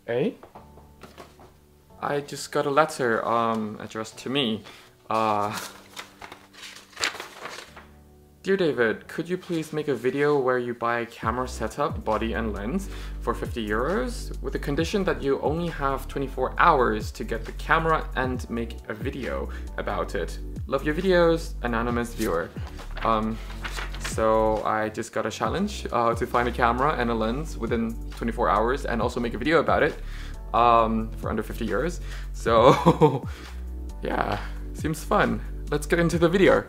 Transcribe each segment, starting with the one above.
Hey? I just got a letter addressed to me. Dear David, could you please make a video where you buy a camera setup, body and lens for 50 euros with the condition that you only have 24 hours to get the camera and make a video about it. Love your videos, anonymous viewer. So I just got a challenge to find a camera and a lens within 24 hours and also make a video about it for under 50 euros. So yeah, seems fun. Let's get into the video.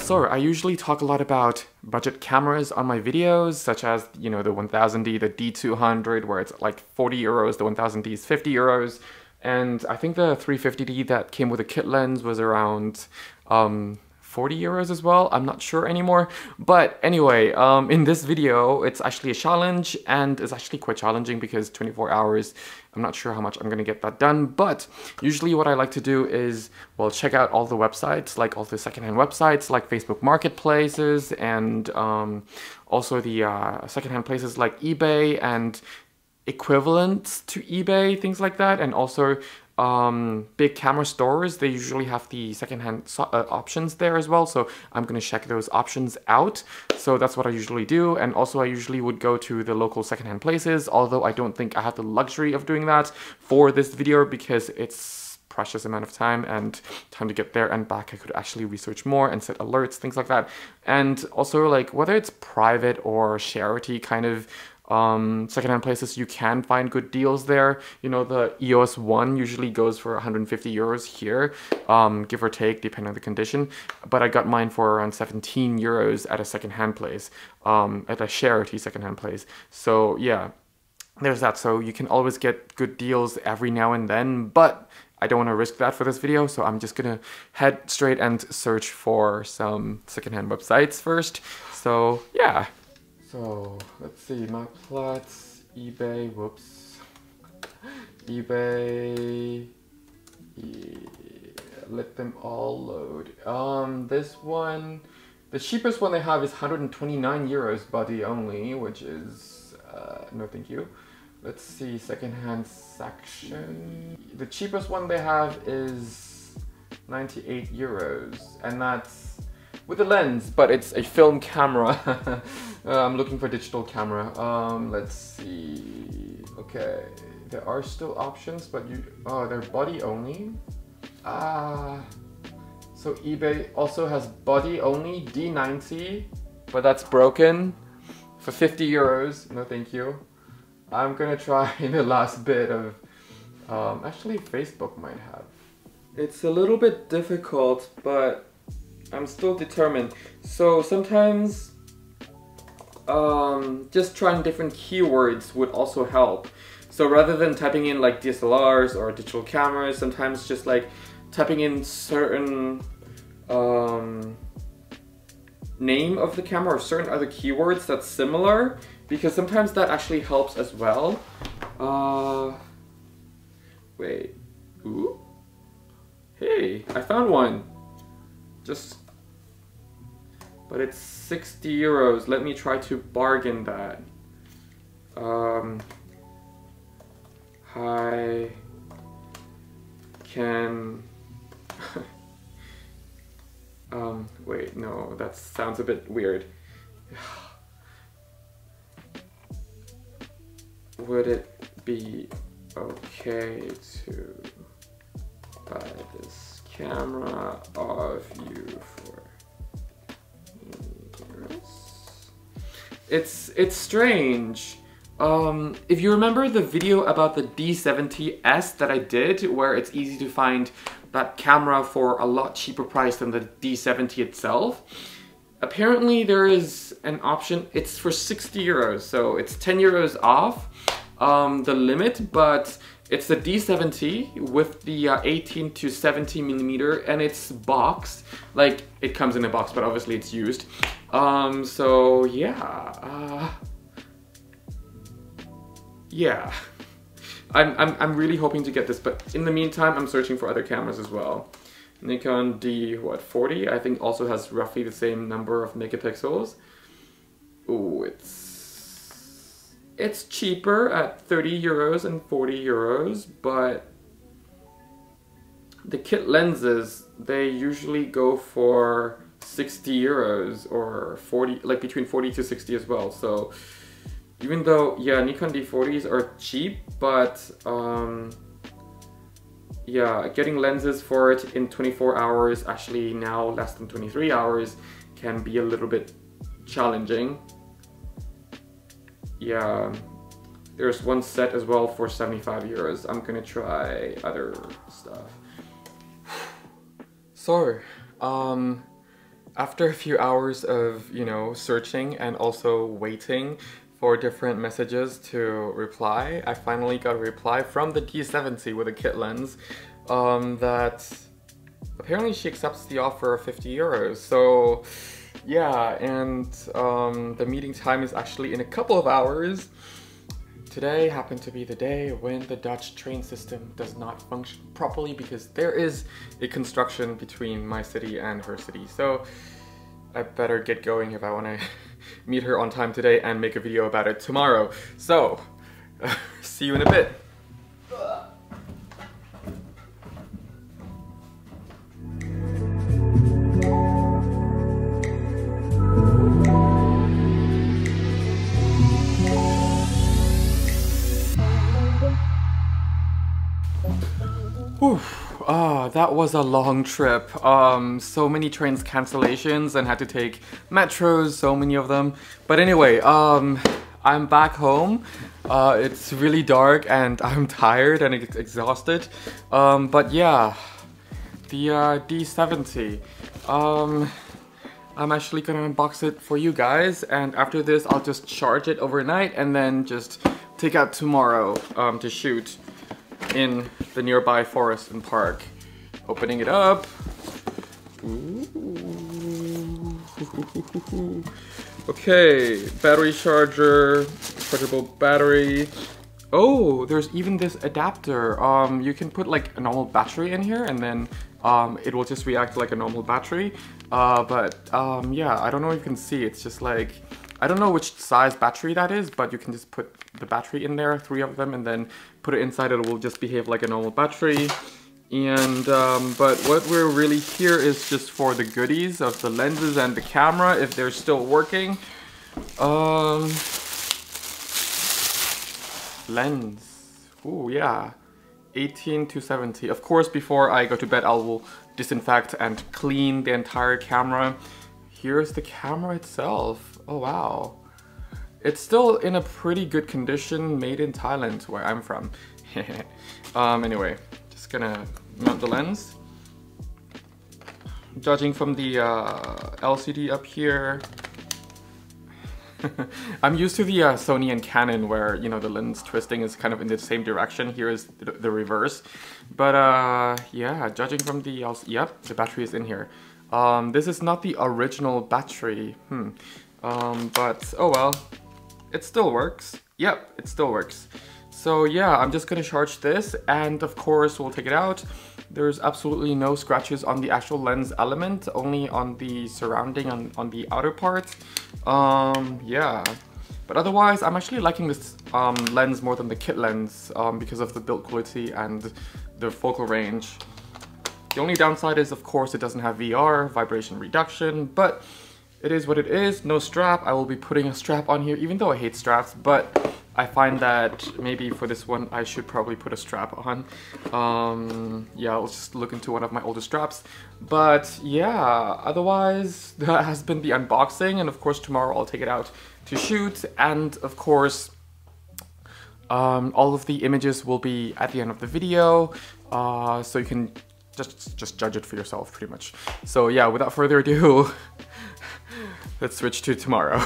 So I usually talk a lot about budget cameras on my videos, such as, you know, the 1000D, the D200, where it's like 40 euros, the 1000D is 50 euros. And I think the 350D that came with a kit lens was around 40 euros as well. I'm not sure anymore. But anyway, in this video, it's actually a challenge, and it's actually quite challenging because 24 hours, I'm not sure how much I'm gonna get that done. But usually what I like to do is, well, check out all the websites, like all the secondhand websites, like Facebook Marketplaces, and also the secondhand places like eBay and equivalents to eBay, things like that, and also big camera stores. They usually have the secondhand options there as well, so I'm gonna check those options out. So that's what I usually do, and also I usually would go to the local secondhand places, although I don't think I have the luxury of doing that for this video because it's precious amount of time and time to get there and back. I could actually research more and set alerts, things like that. And also, like, whether it's private or charity kind of secondhand places, you can find good deals there. You know, the EOS 1 usually goes for 150 euros here, give or take, depending on the condition. But I got mine for around 17 euros at a secondhand place, at a charity secondhand place. So yeah, there's that. So you can always get good deals every now and then, but I don't want to risk that for this video, so I'm just gonna head straight and search for some secondhand websites first. So yeah. So let's see, Marktplatz, eBay, whoops, eBay, let them all load. This one, the cheapest one they have is 129 euros body only, which is, no thank you. Let's see, secondhand section. The cheapest one they have is 98 euros, and that's with a lens, but it's a film camera. I'm looking for digital camera. Let's see. Okay, there are still options, but they're body only. So eBay also has body only D90, but that's broken for 50 euros. No, thank you. I'm gonna try the last bit of. Actually, Facebook might have. It's a little bit difficult, but I'm still determined. So sometimes just trying different keywords would also help. So rather than typing in like DSLRs or digital cameras, sometimes just like typing in certain name of the camera or certain other keywords that's similar, because sometimes that actually helps as well. Wait, ooh, hey, I found one. But it's 60 euros. Let me try to bargain that. I can. Wait, no, that sounds a bit weird. Would it be okay to buy this camera of you for euros? It's strange. If you remember the video about the D70S that I did, where it's easy to find that camera for a lot cheaper price than the D70 itself, apparently there is an option. It's for 60 euros, so it's 10 euros off the limit, but it's the D70 with the 18 to 70 millimeter, and it's boxed. Like, it comes in a box, but obviously it's used. So yeah, yeah. I'm really hoping to get this, but in the meantime, I'm searching for other cameras as well. Nikon D40, I think also has roughly the same number of megapixels. Ooh, it's cheaper at 30 euros and 40 euros, but the kit lenses, they usually go for 60 euros or 40, like between 40 to 60 as well. So even though, yeah, Nikon D40s are cheap, but yeah, getting lenses for it in 24 hours, actually now less than 23 hours, can be a little bit challenging. Yeah, there's one set as well for 75 euros. I'm gonna try other stuff. So, after a few hours of, you know, searching and also waiting for different messages to reply, I finally got a reply from the D70 with a kit lens that apparently she accepts the offer of 50 euros. So yeah, and the meeting time is actually in a couple of hours. Today happened to be the day when the Dutch train system does not function properly because there is a construction between my city and her city. So I better get going if I want to meet her on time today and make a video about it tomorrow. So, see you in a bit. Whew. That was a long trip. So many trains cancellations and had to take metros, so many of them. But anyway, I'm back home. It's really dark and I'm tired and exhausted. But yeah, the D70. I'm actually gonna unbox it for you guys, and after this I'll just charge it overnight and then just take out tomorrow to shoot in the nearby forest and park. Opening it up. Ooh. Okay, battery charger, chargeable battery. Oh, there's even this adapter. You can put like a normal battery in here and then it will just react like a normal battery. Yeah, I don't know if you can see, it's just like, I don't know which size battery that is, but you can just put the battery in there, 3 of them, and then put it inside. It will just behave like a normal battery. And but what we're really here is just for the goodies of the lenses and the camera, if they're still working. Lens. Oh yeah, 18 to 70. Of course, before I go to bed, I will disinfect and clean the entire camera. Here's the camera itself. Oh wow. It's still in a pretty good condition, made in Thailand, where I'm from. Anyway, just gonna mount the lens. Judging from the LCD up here, I'm used to the Sony and Canon where, you know, the lens twisting is kind of in the same direction. Here is the reverse. But yeah, judging from the yep, the battery is in here. This is not the original battery. But oh well, it still works. Yep, it still works. So yeah, I'm just gonna charge this, and of course we'll take it out. There's absolutely no scratches on the actual lens element, only on the surrounding, on the outer part. Yeah, but otherwise I'm actually liking this lens more than the kit lens because of the build quality and the focal range. The only downside is, of course, it doesn't have VR, vibration reduction, but it is what it is. No strap. I will be putting a strap on here, even though I hate straps, but I find that maybe for this one I should probably put a strap on. Yeah, I'll just look into one of my older straps. But yeah, otherwise that has been the unboxing, and of course tomorrow I'll take it out to shoot, and of course all of the images will be at the end of the video, so you can just judge it for yourself pretty much. So yeah, without further ado, let's switch to tomorrow.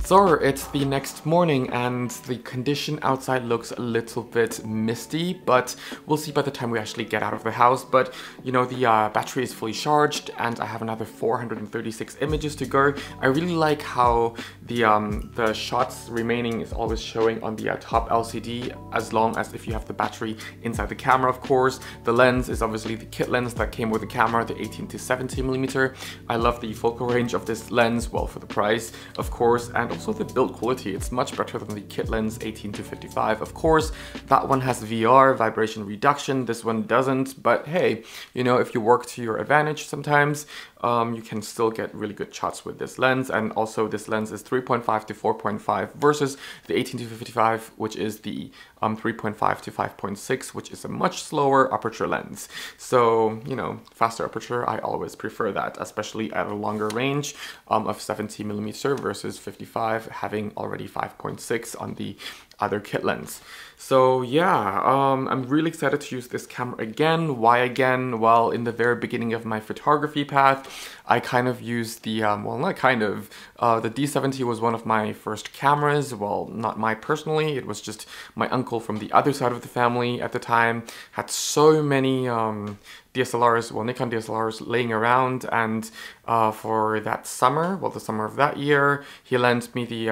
So it's the next morning and the condition outside looks a little bit misty, but we'll see by the time we actually get out of the house. But you know, the battery is fully charged and I have another 436 images to go. I really like how the shots remaining is always showing on the top LCD, as long as if you have the battery inside the camera, of course. The lens is obviously the kit lens that came with the camera, the 18 to 70mm. I love the focal range of this lens, well, for the price, of course, and also the build quality. It's much better than the kit lens 18 to 55. Of course, that one has VR, vibration reduction. This one doesn't, but hey, you know, if you work to your advantage sometimes, you can still get really good shots with this lens. And also this lens is 3.5 to 4.5 versus the 18 to 55, which is the 3.5 to 5.6, which is a much slower aperture lens. So, you know, faster aperture, I always prefer that, especially at a longer range of 70mm versus 55, having already 5.6 on the other kit lens. So yeah, I'm really excited to use this camera again. Why again? Well, in the very beginning of my photography path, I kind of used the, well, not kind of, the D70 was one of my first cameras. Well, not my personally, it was just my uncle from the other side of the family at the time. Had so many DSLRs, well, Nikon DSLRs laying around, and for that summer, well, the summer of that year, he lent me the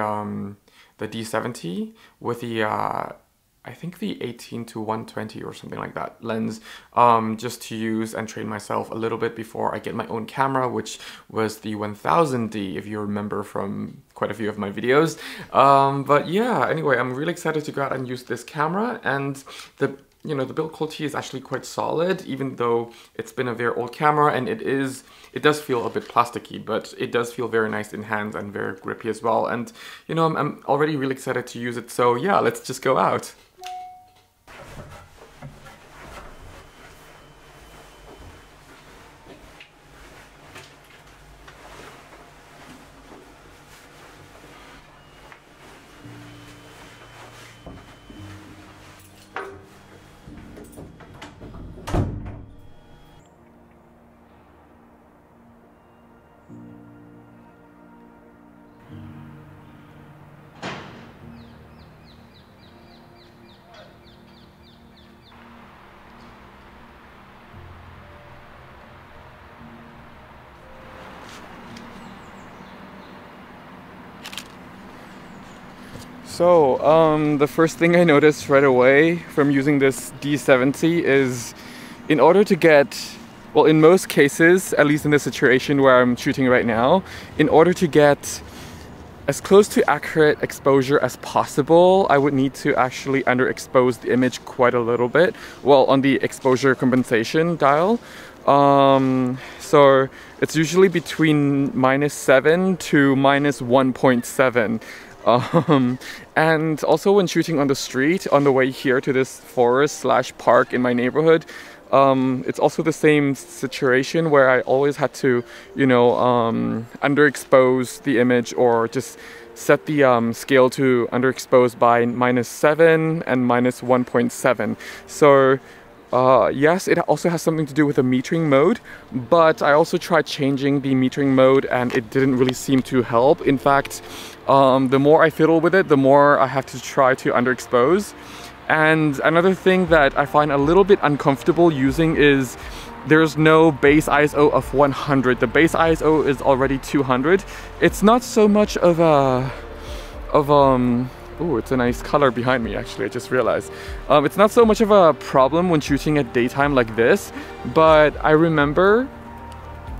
D70 with the I think the 18 to 120 or something like that lens, just to use and train myself a little bit before I get my own camera, which was the 1000D, if you remember from quite a few of my videos. But yeah, anyway, I'm really excited to go out and use this camera, and the build quality is actually quite solid, even though it's been a very old camera, and it does feel a bit plasticky, but it does feel very nice in hands and very grippy as well. And you know, I'm already really excited to use it. So yeah, let's just go out. So, the first thing I noticed right away from using this D70 is, in order to get, well, in most cases, at least in the situation where I'm shooting right now, in order to get as close to accurate exposure as possible, I would need to actually underexpose the image quite a little bit, well, on the exposure compensation dial. So it's usually between -7 to -1.7. And also when shooting on the street on the way here to this forest/park in my neighborhood, it's also the same situation where I always had to, you know, underexpose the image, or just set the scale to underexpose by -7 and -1.7. So yes, it also has something to do with the metering mode, but I also tried changing the metering mode and it didn't really seem to help. In fact, the more I fiddle with it, the more I have to try to underexpose. And another thing that I find a little bit uncomfortable using is there's no base ISO of 100. The base ISO is already 200. It's not so much of a, ooh, it's a nice color behind me, actually, I just realized. It's not so much of a problem when shooting at daytime like this, but I remember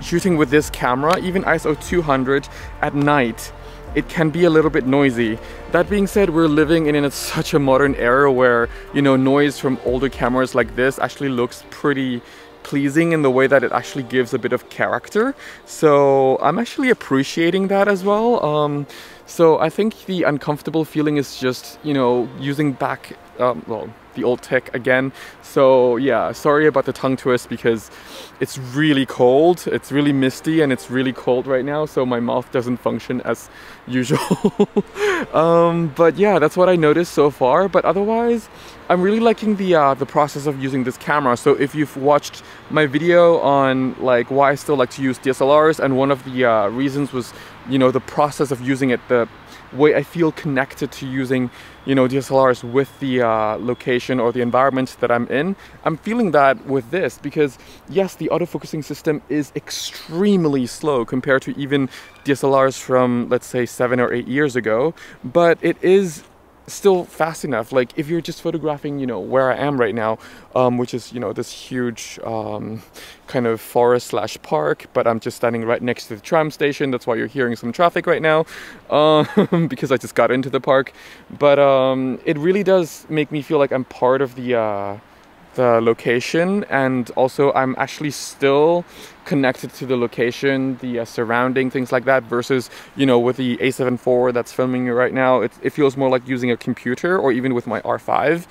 shooting with this camera, even ISO 200 at night, it can be a little bit noisy. That being said, we're living in such a modern era where, you know, noise from older cameras like this actually looks pretty pleasing in the way that it actually gives a bit of character. So I'm actually appreciating that as well. So I think the uncomfortable feeling is just, you know, using back, well, the old tech again. So yeah, sorry about the tongue twist because it's really cold, it's really misty, and it's really cold right now, so my mouth doesn't function as usual. But yeah, that's what I noticed so far. But otherwise, I'm really liking the process of using this camera. So if you've watched my video on like why I still like to use DSLRs, and one of the reasons was, you know, the process of using it, the way I feel connected to using, you know, DSLRs with the location or the environment that I'm in. I'm feeling that with this because yes, the autofocusing system is extremely slow compared to even DSLRs from, let's say, 7 or 8 years ago, but it is still fast enough. Like if you're just photographing, you know, where I am right now, which is, you know, this huge kind of forest slash park, but I'm just standing right next to the tram station. That's why you're hearing some traffic right now, because I just got into the park. But it really does make me feel like I'm part of the location, and also I'm actually still connected to the location, the surrounding things like that, versus, you know, with the A7 IV that's filming me right now, it feels more like using a computer, or even with my R5.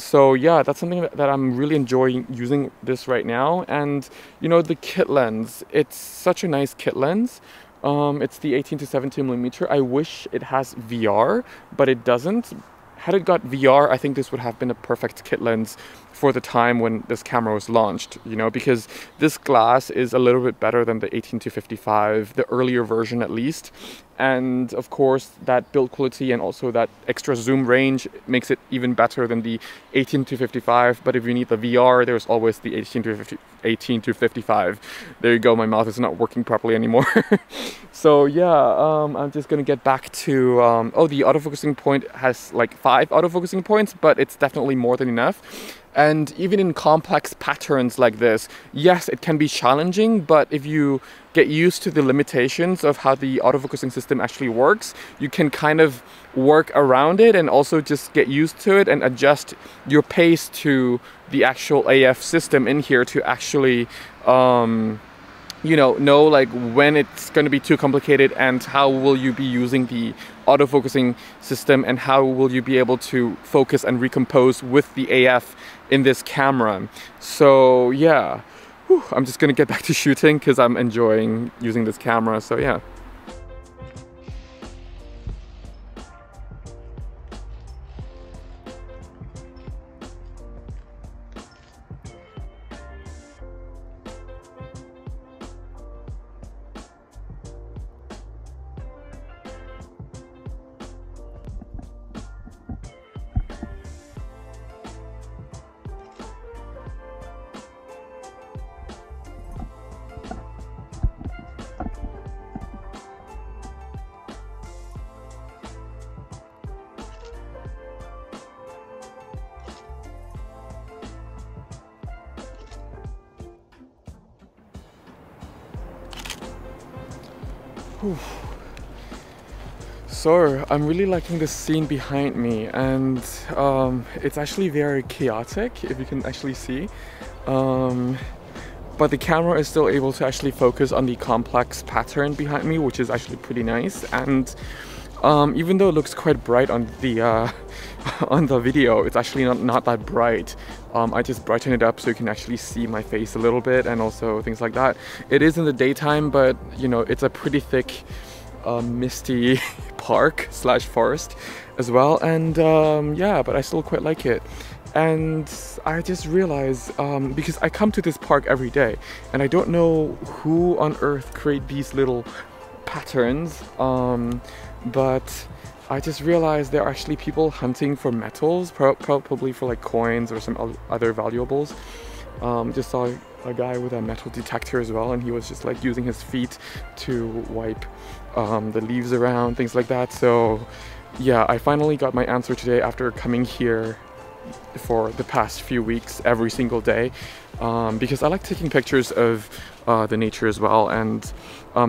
So yeah, that's something that I'm really enjoying using this right now. And you know, the kit lens, it's such a nice kit lens. It's the 18 to 17 millimeter. I wish it has VR, but it doesn't. Had it got VR, I think this would have been a perfect kit lens for the time when this camera was launched, you know, because this glass is a little bit better than the 18 to 55, the earlier version at least. And of course, that build quality and also that extra zoom range makes it even better than the 18 to 55. But if you need the VR, there's always the 18 to 55. There you go, my mouth is not working properly anymore. So yeah, I'm just gonna get back to, oh, the autofocusing point has like 5 autofocusing points, but it's definitely more than enough. And even in complex patterns like this, yes, it can be challenging, but if you get used to the limitations of how the autofocusing system actually works, you can kind of work around it and also just get used to it and adjust your pace to the actual AF system in here to actually, you know like when it's going to be too complicated and how will you be using the autofocusing system and how will you be able to focus and recompose with the AF in this camera. So yeah, I'm just gonna get back to shooting because I'm enjoying using this camera. So yeah. So I'm really liking the scene behind me, and it's actually very chaotic, if you can actually see, but the camera is still able to actually focus on the complex pattern behind me, which is actually pretty nice. And even though it looks quite bright on the on the video, it's actually not that bright. I just brighten it up so you can actually see my face a little bit and also things like that. It is in the daytime, but you know, it's a pretty thick misty park slash forest as well. And yeah, but I still quite like it. And I just realized, because I come to this park every day and I don't know who on earth create these little patterns, but I just realized there are actually people hunting for metals, probably for like coins or some other valuables. Just saw a guy with a metal detector as well, and he was just like using his feet to wipe the leaves around, things like that. So yeah, I finally got my answer today after coming here for the past few weeks every single day, because I like taking pictures of the nature as well. And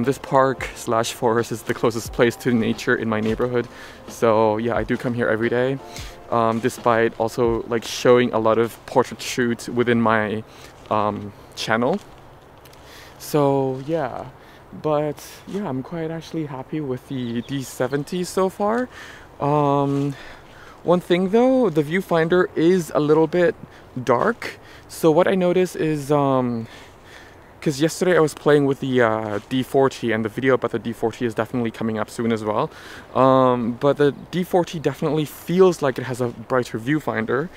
this park slash forest is the closest place to nature in my neighborhood. So yeah, I do come here every day, despite also like showing a lot of portrait shoots within my channel. So yeah, but yeah, I'm quite actually happy with the D70 so far. One thing though, the viewfinder is a little bit dark. So what I notice is because yesterday I was playing with the D40, and the video about the D40 is definitely coming up soon as well. But the D40 definitely feels like it has a brighter viewfinder,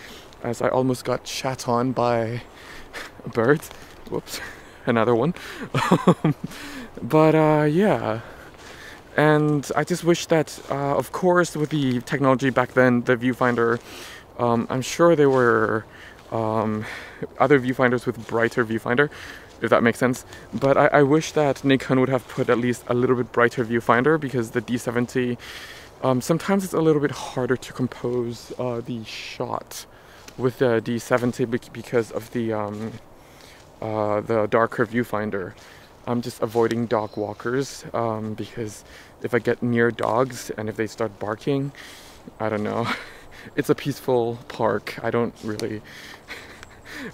as I almost got shat on by a bird. Whoops, another one. But yeah. And I just wish that, of course, with the technology back then, the viewfinder, I'm sure there were other viewfinders with brighter viewfinder, if that makes sense. But I wish that Nikon would have put at least a little bit brighter viewfinder, because the D70, sometimes it's a little bit harder to compose the shot with the D70 because of the darker viewfinder. I'm just avoiding dog walkers because if I get near dogs and if they start barking, I don't know. It's a peaceful park. I don't really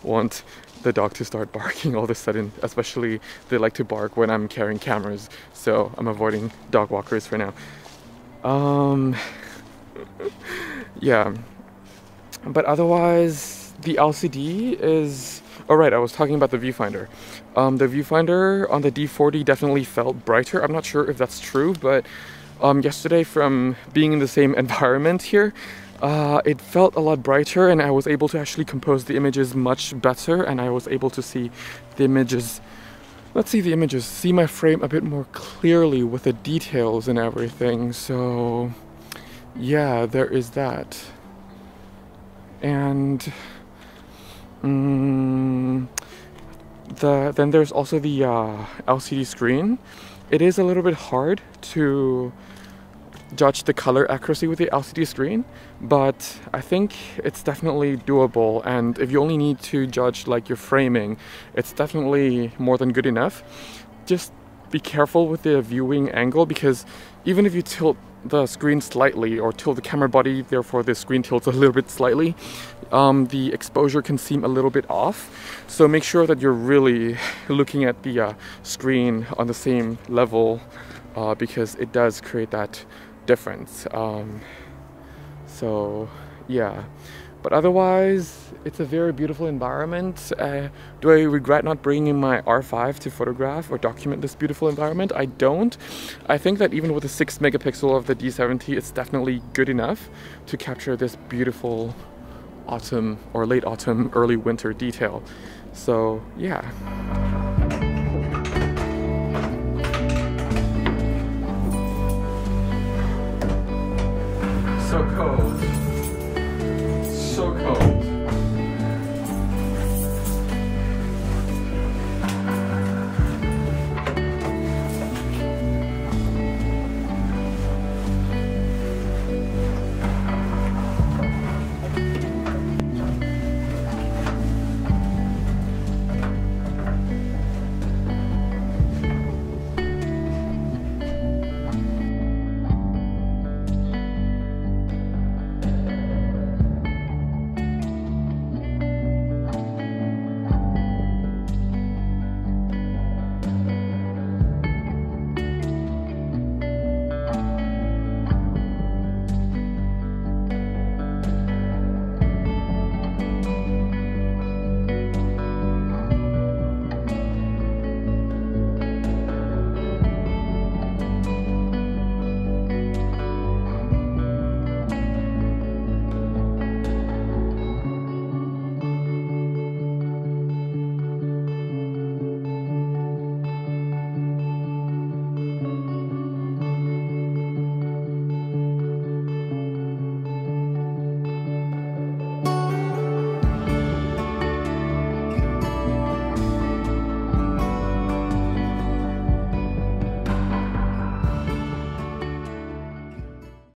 want the dog to start barking all of a sudden, especially they like to bark when I'm carrying cameras. So I'm avoiding dog walkers for now. Yeah. But otherwise, the LCD is... Oh right, I was talking about the viewfinder. The viewfinder on the D40 definitely felt brighter. I'm not sure if that's true, but yesterday, from being in the same environment here, it felt a lot brighter, and I was able to actually compose the images much better, and I was able to see the images... Let's see the images, see my frame a bit more clearly with the details and everything. So yeah, there is that. And then there's also the LCD screen. It is a little bit hard to judge the color accuracy with the LCD screen, but I think it's definitely doable, and if you only need to judge like your framing, it's definitely more than good enough. Just be careful with the viewing angle, because even if you tilt the screen slightly or tilt the camera body, therefore the screen tilts a little bit slightly, the exposure can seem a little bit off. So make sure that you're really looking at the screen on the same level, because it does create that difference. So yeah, but otherwise it's a very beautiful environment. Do I regret not bringing my R5 to photograph or document this beautiful environment? I don't. I think that even with the 6 megapixel of the D70, it's definitely good enough to capture this beautiful autumn or late autumn, early winter detail. So yeah. So cold.